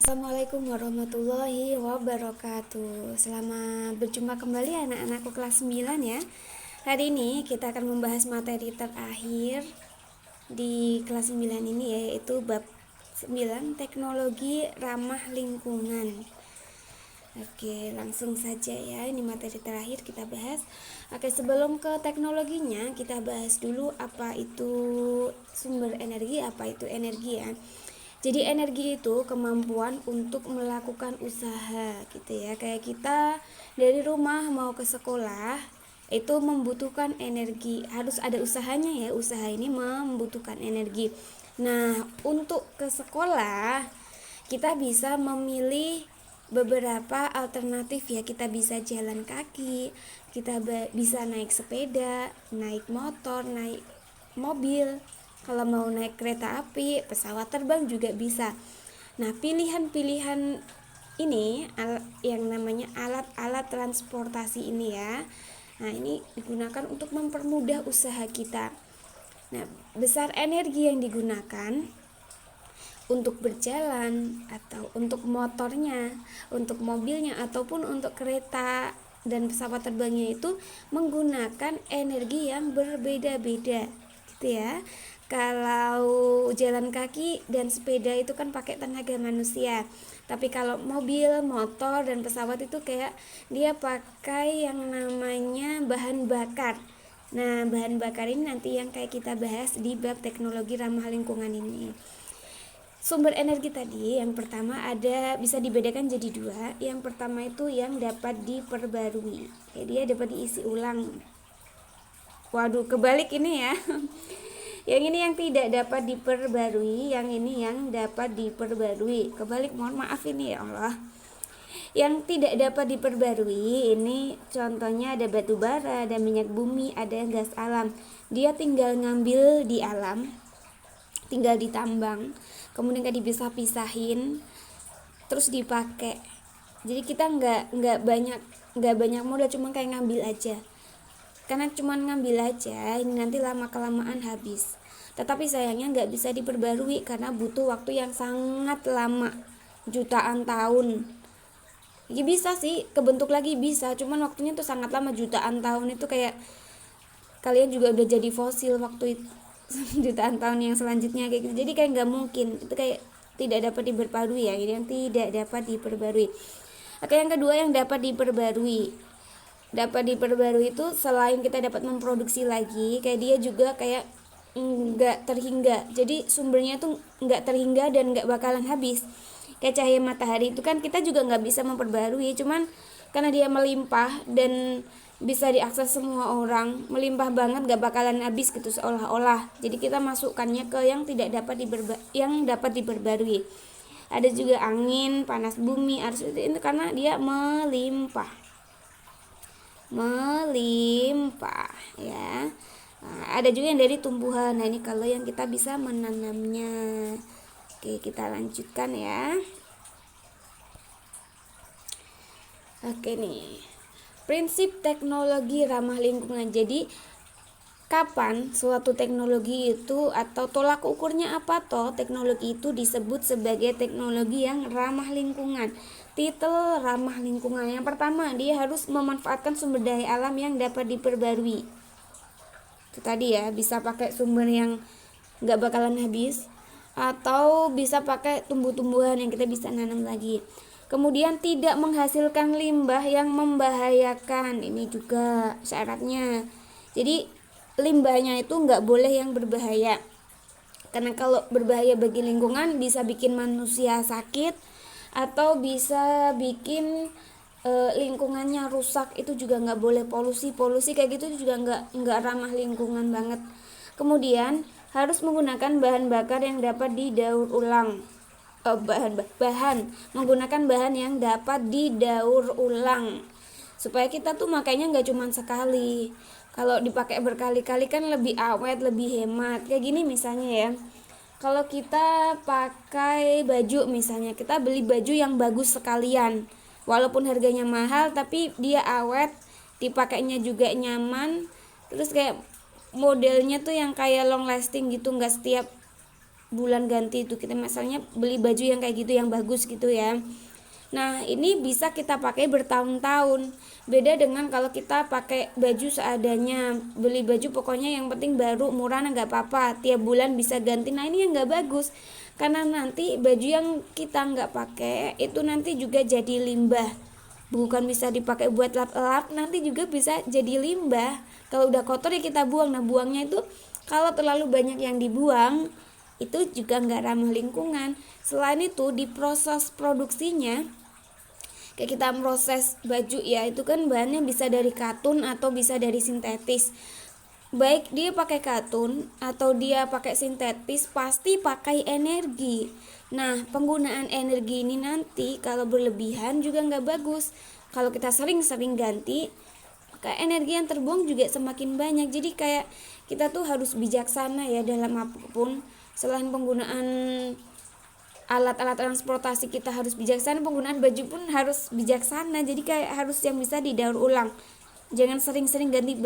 Assalamualaikum warahmatullahi wabarakatuh. Selamat berjumpa kembali anak-anakku kelas 9 ya. Hari ini kita akan membahas materi terakhir di kelas 9 ini, yaitu bab 9 teknologi ramah lingkungan. Oke, langsung saja ya, ini materi terakhir kita bahas. Oke, sebelum ke teknologinya, kita bahas dulu apa itu sumber energi, apa itu energi ya. Jadi energi itu kemampuan untuk melakukan usaha gitu ya. Kayak kita dari rumah mau ke sekolah itu membutuhkan energi, harus ada usahanya ya. Usaha ini membutuhkan energi. Nah, untuk ke sekolah kita bisa memilih beberapa alternatif ya. Kita bisa jalan kaki, kita bisa naik sepeda, naik motor, naik mobil. Kalau mau naik kereta api, pesawat terbang juga bisa. Nah, pilihan-pilihan ini yang namanya alat-alat transportasi ini ya. Nah, ini digunakan untuk mempermudah usaha kita. Nah, besar energi yang digunakan untuk berjalan atau untuk motornya, untuk mobilnya ataupun untuk kereta dan pesawat terbangnya itu menggunakan energi yang berbeda-beda gitu ya. Kalau jalan kaki dan sepeda itu kan pakai tenaga manusia, tapi kalau mobil, motor dan pesawat itu kayak dia pakai yang namanya bahan bakar. Nah, bahan bakar ini nanti yang kayak kita bahas di bab teknologi ramah lingkungan ini. Sumber energi tadi yang pertama ada, bisa dibedakan jadi dua. Yang pertama itu yang dapat diperbarui, dia dapat diisi ulang. Waduh, kebalik ini ya. Yang ini yang tidak dapat diperbarui, yang ini yang dapat diperbarui. Kebalik, mohon maaf ini ya Allah. Yang tidak dapat diperbarui ini contohnya ada batu bara, ada minyak bumi, ada gas alam. Dia tinggal ngambil di alam, tinggal ditambang, kemudian kan dipisah-pisahin terus dipakai. Jadi kita nggak banyak modal, cuma kayak ngambil aja. Karena cuma ngambil aja, ini nanti lama kelamaan habis. Tetapi sayangnya nggak bisa diperbarui karena butuh waktu yang sangat lama, jutaan tahun. Ya bisa sih, kebentuk lagi bisa, cuman waktunya tuh sangat lama, jutaan tahun itu kayak kalian juga udah jadi fosil waktu itu. Jutaan tahun yang selanjutnya kayak gitu. Jadi kayak nggak mungkin, itu kayak tidak dapat diperbarui ya. Ini yang tidak dapat diperbarui. Oke, yang kedua yang dapat diperbarui. Dapat diperbarui itu selain kita dapat memproduksi lagi, kayak dia juga kayak nggak terhingga. Jadi sumbernya tuh nggak terhingga dan nggak bakalan habis. Kayak cahaya matahari itu kan kita juga nggak bisa memperbarui, cuman karena dia melimpah dan bisa diakses semua orang, melimpah banget, gak bakalan habis gitu seolah-olah. Jadi kita masukkannya ke yang tidak dapat yang dapat diperbarui. Ada juga angin, panas bumi, arus itu karena dia melimpah ya. Nah, ada juga yang dari tumbuhan. Nah, ini kalau yang kita bisa menanamnya. Oke, kita lanjutkan ya. Oke nih, prinsip teknologi ramah lingkungan. Jadi kapan suatu teknologi itu atau tolak ukurnya apa toh teknologi itu disebut sebagai teknologi yang ramah lingkungan. Titel ramah lingkungan yang pertama, dia harus memanfaatkan sumber daya alam yang dapat diperbarui. Itu tadi ya, bisa pakai sumber yang gak bakalan habis, atau bisa pakai tumbuh-tumbuhan yang kita bisa nanam lagi. Kemudian tidak menghasilkan limbah yang membahayakan, ini juga syaratnya. Jadi limbahnya itu nggak boleh yang berbahaya, karena kalau berbahaya bagi lingkungan bisa bikin manusia sakit atau bisa bikin lingkungannya rusak. Itu juga nggak boleh. Polusi kayak gitu juga nggak ramah lingkungan banget. Kemudian harus menggunakan bahan bakar yang dapat didaur ulang. Menggunakan bahan yang dapat didaur ulang, supaya kita tuh makanya nggak cuma sekali. Kalau dipakai berkali-kali kan lebih awet, lebih hemat. Kayak gini misalnya ya, kalau kita pakai baju misalnya, kita beli baju yang bagus sekalian, walaupun harganya mahal tapi dia awet, dipakainya juga nyaman, terus kayak modelnya tuh yang kayak long lasting gitu, nggak setiap bulan ganti itu, kita misalnya beli baju yang kayak gitu yang bagus gitu ya. Nah ini bisa kita pakai bertahun-tahun. Beda dengan kalau kita pakai baju seadanya, beli baju pokoknya yang penting baru, murah nggak apa-apa, tiap bulan bisa ganti. Nah ini yang nggak bagus, karena nanti baju yang kita nggak pakai itu nanti juga jadi limbah. Bukan bisa dipakai buat lap-lap, nanti juga bisa jadi limbah. Kalau udah kotor ya kita buang. Nah buangnya itu kalau terlalu banyak yang dibuang itu juga nggak ramah lingkungan. Selain itu di proses produksinya, kayak kita proses baju ya, itu kan bahannya bisa dari katun atau bisa dari sintetis. Baik dia pakai katun atau dia pakai sintetis, pasti pakai energi. Nah penggunaan energi ini nanti kalau berlebihan juga nggak bagus. Kalau kita sering-sering ganti, maka energi yang terbuang juga semakin banyak. Jadi kayak kita tuh harus bijaksana ya dalam apapun. Selain penggunaan alat-alat transportasi kita harus bijaksana, penggunaan baju pun harus bijaksana. Jadi kayak harus yang bisa didaur ulang. Jangan sering-sering ganti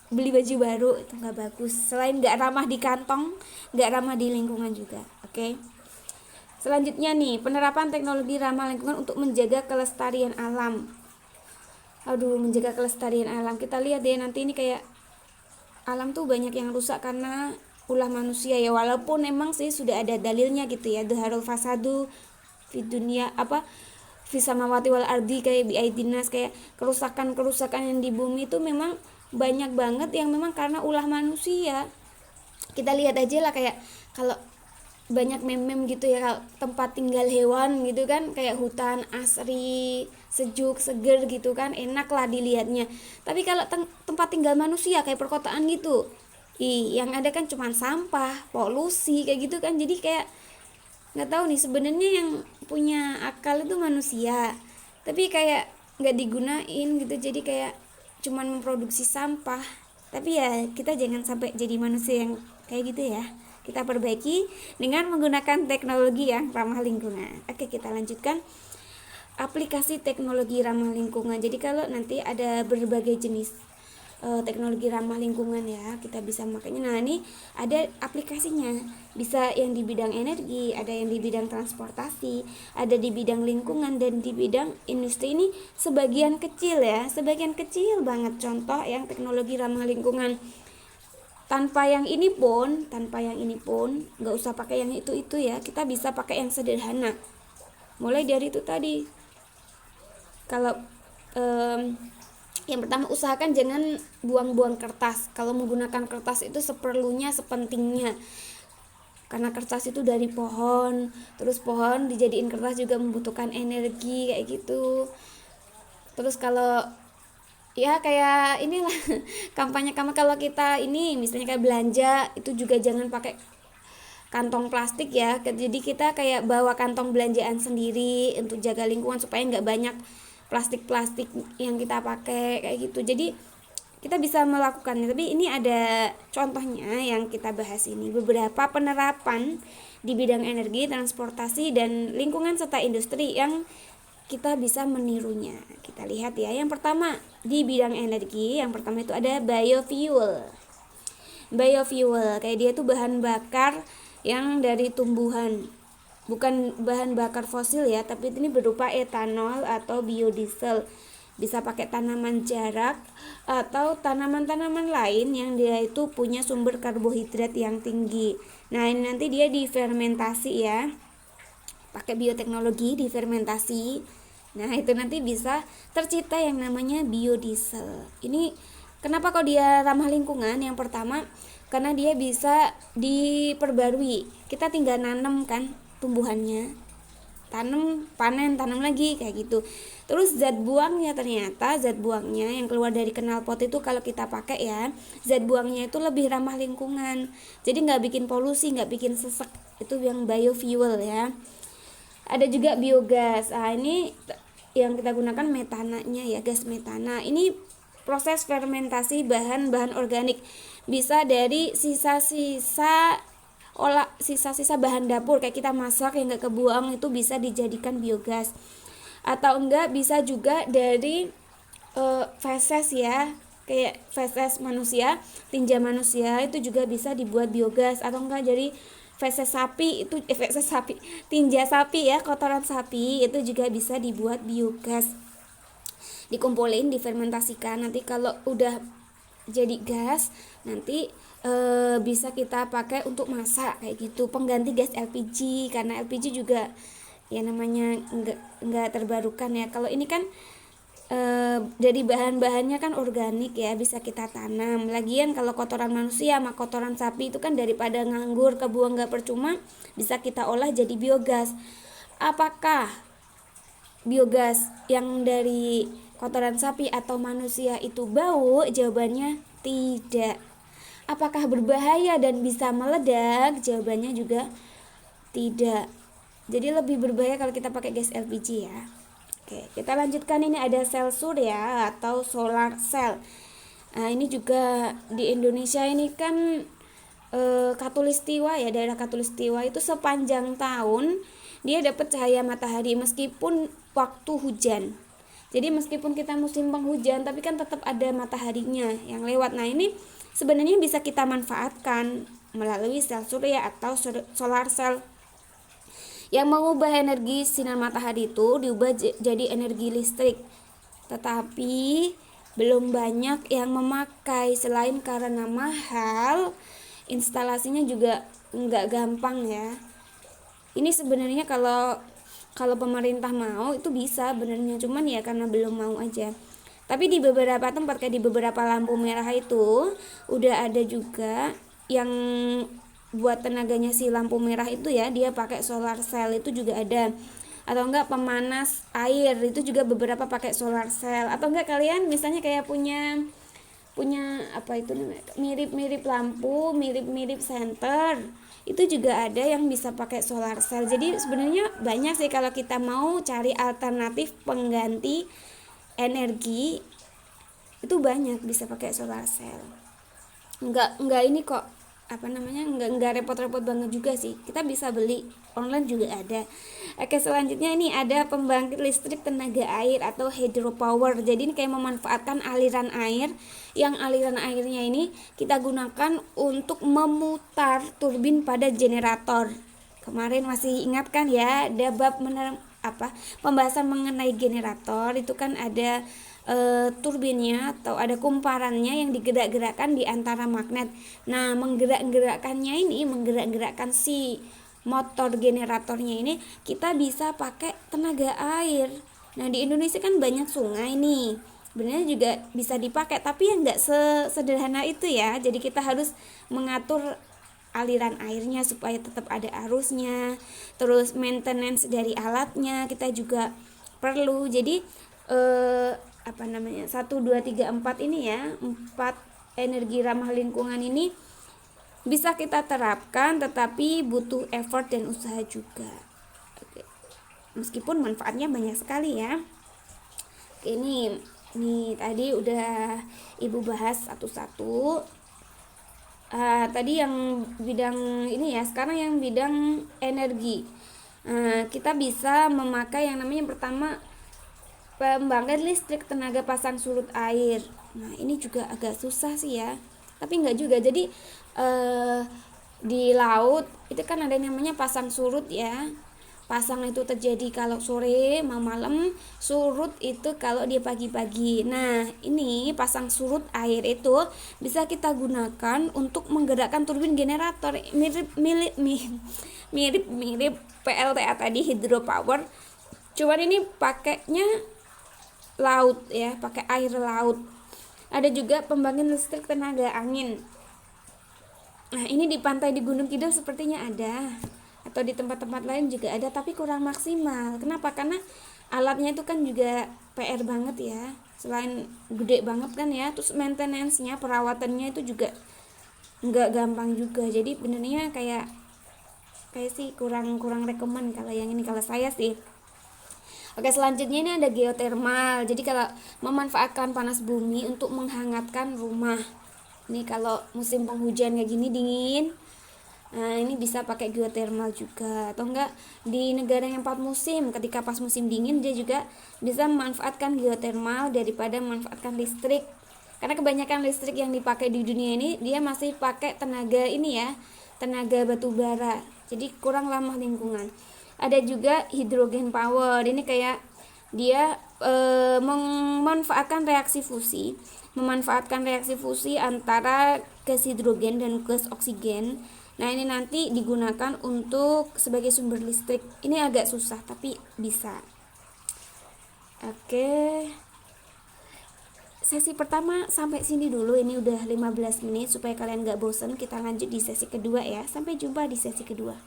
beli baju baru, itu nggak bagus. Selain nggak ramah di kantong, nggak ramah di lingkungan juga. Oke. Selanjutnya nih, penerapan teknologi ramah lingkungan untuk menjaga kelestarian alam. Menjaga kelestarian alam. Kita lihat ya nanti ini kayak alam tuh banyak yang rusak karena ulah manusia ya, walaupun emang sih sudah ada dalilnya gitu ya, dhaharul fasadu fi dunia fi samawati wal ardi, kayak biaidinas, kayak kerusakan yang di bumi itu memang banyak banget yang memang karena ulah manusia. Kita lihat aja lah kayak kalau banyak meme gitu ya, kalau tempat tinggal hewan gitu kan, kayak hutan asri, sejuk, seger gitu kan, enak lah dilihatnya. Tapi kalau tempat tinggal manusia kayak perkotaan gitu, yang ada kan cuma sampah, polusi kayak gitu kan. Jadi kayak nggak tahu nih, sebenarnya yang punya akal itu manusia, tapi kayak nggak digunain gitu. Jadi kayak cuma memproduksi sampah. Tapi ya kita jangan sampai jadi manusia yang kayak gitu ya. Kita perbaiki dengan menggunakan teknologi yang ramah lingkungan. Oke, kita lanjutkan aplikasi teknologi ramah lingkungan. Jadi kalau nanti ada berbagai jenis teknologi ramah lingkungan ya, kita bisa makanya. Nah ini ada aplikasinya, bisa yang di bidang energi, ada yang di bidang transportasi, ada di bidang lingkungan, dan di bidang industri. Ini sebagian kecil ya, sebagian kecil banget contoh yang teknologi ramah lingkungan. Tanpa yang ini pun nggak usah pakai yang itu ya, kita bisa pakai yang sederhana. Mulai dari itu tadi, kalau yang pertama, usahakan jangan buang-buang kertas. Kalau menggunakan kertas itu seperlunya, sepentingnya. Karena kertas itu dari pohon, terus pohon dijadiin kertas juga membutuhkan energi kayak gitu. Terus kalau ya kayak inilah kampanye kalau kita ini misalnya kayak belanja, itu juga jangan pakai kantong plastik ya. Jadi kita kayak bawa kantong belanjaan sendiri untuk jaga lingkungan supaya nggak banyak plastik yang kita pakai kayak gitu. Jadi kita bisa melakukannya, tapi ini ada contohnya yang kita bahas ini, beberapa penerapan di bidang energi, transportasi, dan lingkungan serta industri yang kita bisa menirunya. Kita lihat ya, yang pertama di bidang energi, yang pertama itu ada biofuel, kayak dia tuh bahan bakar yang dari tumbuhan, bukan bahan bakar fosil ya, tapi ini berupa etanol atau biodiesel. Bisa pakai tanaman jarak atau tanaman-tanaman lain yang dia itu punya sumber karbohidrat yang tinggi. Nah ini nanti dia difermentasi ya, pakai bioteknologi difermentasi. Nah itu nanti bisa tercipta yang namanya biodiesel. Ini kenapa kok dia ramah lingkungan? Yang pertama karena dia bisa diperbarui, kita tinggal nanam kan tumbuhannya, tanam, panen, tanam lagi kayak gitu. Terus zat buangnya yang keluar dari knalpot itu kalau kita pakai ya, zat buangnya itu lebih ramah lingkungan. Jadi nggak bikin polusi, nggak bikin sesek. Itu yang biofuel ya. Ada juga biogas. Nah ini yang kita gunakan metananya ya, gas metana. Ini proses fermentasi bahan-bahan organik, bisa dari sisa-sisa bahan dapur, kayak kita masak yang nggak kebuang itu bisa dijadikan biogas. Atau enggak bisa juga dari feses ya, kayak feses manusia, tinja manusia itu juga bisa dibuat biogas. Atau enggak dari feses sapi itu feses sapi, tinja sapi ya, kotoran sapi itu juga bisa dibuat biogas. Dikumpulin, difermentasikan, nanti kalau udah jadi gas nanti bisa kita pakai untuk masak kayak gitu, pengganti gas LPG, karena LPG juga ya namanya enggak terbarukan ya. Kalau ini kan dari bahan-bahannya kan organik ya, bisa kita tanam. Lagian kalau kotoran manusia sama kotoran sapi itu kan daripada nganggur kebuang nggak percuma, bisa kita olah jadi biogas. Apakah biogas yang dari kotoran sapi atau manusia itu bau? Jawabannya tidak. Apakah berbahaya dan bisa meledak? Jawabannya juga tidak. Jadi lebih berbahaya kalau kita pakai gas LPG ya. Oke, kita lanjutkan. Ini ada sel surya atau solar cell. Nah, ini juga di Indonesia ini kan Katulistiwa ya, daerah Katulistiwa itu sepanjang tahun dia dapat cahaya matahari meskipun waktu hujan. Jadi meskipun kita musim penghujan tapi kan tetap ada mataharinya yang lewat. Nah, ini sebenarnya bisa kita manfaatkan melalui sel surya atau solar cell yang mengubah energi sinar matahari itu diubah jadi energi listrik. Tetapi belum banyak yang memakai, selain karena mahal, instalasinya juga nggak gampang ya. Ini sebenarnya kalau pemerintah mau itu bisa benernya, cuman ya karena belum mau aja. Tapi di beberapa tempat kayak di beberapa lampu merah itu udah ada juga yang buat tenaganya si lampu merah itu ya, dia pakai solar cell itu juga ada. Atau enggak pemanas air itu juga beberapa pakai solar cell. Atau enggak kalian misalnya kayak punya apa itu namanya, mirip-mirip lampu, mirip-mirip senter, itu juga ada yang bisa pakai solar cell. Jadi sebenarnya banyak sih kalau kita mau cari alternatif pengganti energi, itu banyak bisa pakai solar cell. Enggak ini kok apa namanya, enggak repot-repot banget juga sih, kita bisa beli online juga ada. Oke, selanjutnya ini ada pembangkit listrik tenaga air atau hydropower. Jadi ini kayak memanfaatkan aliran air, yang aliran airnya ini kita gunakan untuk memutar turbin pada generator. Kemarin masih ingat kan ya, ada bab pembahasan mengenai generator itu kan ada turbinnya atau ada kumparannya yang digerak-gerakkan di antara magnet. Nah, menggerak-gerakkan si motor generatornya ini kita bisa pakai tenaga air. Nah, di Indonesia kan banyak sungai nih. Sebenarnya juga bisa dipakai, tapi ya nggak sederhana itu ya. Jadi kita harus mengatur aliran airnya supaya tetap ada arusnya. Terus maintenance dari alatnya kita juga perlu. Jadi 1, 2, 3, 4 ini ya, 4 energi ramah lingkungan ini bisa kita terapkan, tetapi butuh effort dan usaha juga. Oke. Meskipun manfaatnya banyak sekali ya. Oke, ini tadi udah Ibu bahas satu-satu. Tadi yang bidang ini ya, sekarang yang bidang energi. Kita bisa memakai yang namanya pertama pembangkit listrik tenaga pasang surut air. Nah, ini juga agak susah sih ya, tapi enggak juga. Jadi di laut itu kan ada yang namanya pasang surut ya. Pasang itu terjadi kalau sore malam, surut itu kalau dia pagi-pagi. Nah, ini pasang surut air itu bisa kita gunakan untuk menggerakkan turbin generator, mirip PLTA tadi, hydropower. Cuman ini pakainya laut ya, pakai air laut. Ada juga pembangkit listrik tenaga angin. Nah, ini di pantai di Gunung Kidul sepertinya ada, atau di tempat-tempat lain juga ada, tapi kurang maksimal. Kenapa? Karena alatnya itu kan juga PR banget ya, selain gede banget kan ya, terus maintenance-nya, perawatannya itu juga nggak gampang juga. Jadi benernya kayak sih kurang rekomen kalau yang ini, kalau saya sih. Oke, selanjutnya ini ada geothermal. Jadi kalau memanfaatkan panas bumi untuk menghangatkan rumah. Ini kalau musim penghujan kayak gini dingin. Nah, ini bisa pakai geothermal juga. Atau enggak di negara yang 4 musim, ketika pas musim dingin dia juga bisa memanfaatkan geothermal daripada memanfaatkan listrik. Karena kebanyakan listrik yang dipakai di dunia ini dia masih pakai tenaga ini ya, tenaga batu bara, jadi kurang ramah lingkungan. Ada juga hidrogen power, ini kayak dia memanfaatkan reaksi fusi antara gas hidrogen dan gas oksigen. Nah, ini nanti digunakan untuk sebagai sumber listrik. Ini agak susah tapi bisa. Oke. Sesi pertama sampai sini dulu, ini udah 15 menit supaya kalian gak bosen. Kita lanjut di sesi kedua ya. Sampai jumpa di sesi kedua.